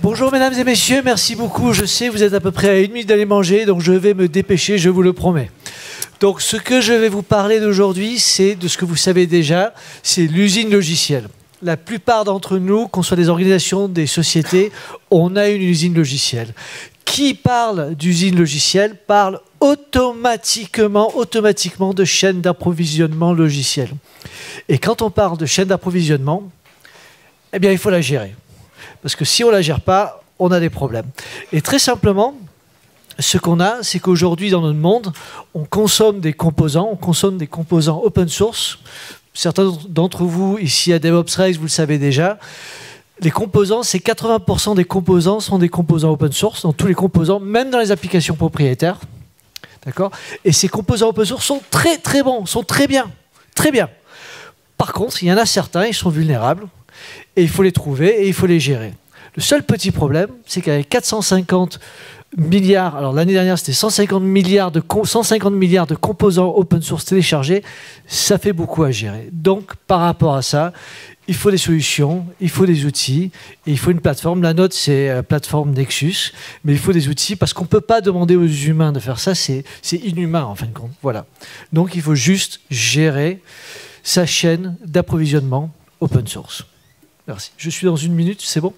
Bonjour mesdames et messieurs, merci beaucoup. Je sais, vous êtes à peu près à 1 minute d'aller manger, donc je vais me dépêcher, je vous le promets. Donc ce que je vais vous parler d'aujourd'hui, c'est de ce que vous savez déjà, c'est l'usine logicielle. La plupart d'entre nous, qu'on soit des organisations, des sociétés, on a une usine logicielle. Qui parle d'usine logicielle parle automatiquement de chaîne d'approvisionnement logicielle. Et quand on parle de chaîne d'approvisionnement, eh bien il faut la gérer. Parce que si on ne la gère pas, on a des problèmes. Et très simplement, ce qu'on a, c'est qu'aujourd'hui, dans notre monde, on consomme des composants open source. Certains d'entre vous, ici à DevOps Race, vous le savez déjà. Les composants, c'est 80% des composants sont des composants open source, dans tous les composants, même dans les applications propriétaires. D'accord ? Et ces composants open source sont très très bons, sont très bien. Très bien. Par contre, il y en a certains, ils sont vulnérables. Et il faut les trouver et il faut les gérer. Le seul petit problème, c'est qu'avec 450 milliards, alors l'année dernière c'était 150 milliards de composants open source téléchargés, ça fait beaucoup à gérer. Donc par rapport à ça, il faut des solutions, il faut des outils, et il faut une plateforme. La nôtre, c'est la plateforme Nexus, mais il faut des outils parce qu'on ne peut pas demander aux humains de faire ça, c'est inhumain en fin de compte. Voilà. Donc il faut juste gérer sa chaîne d'approvisionnement open source. Merci. Je suis dans 1 minute, c'est bon ?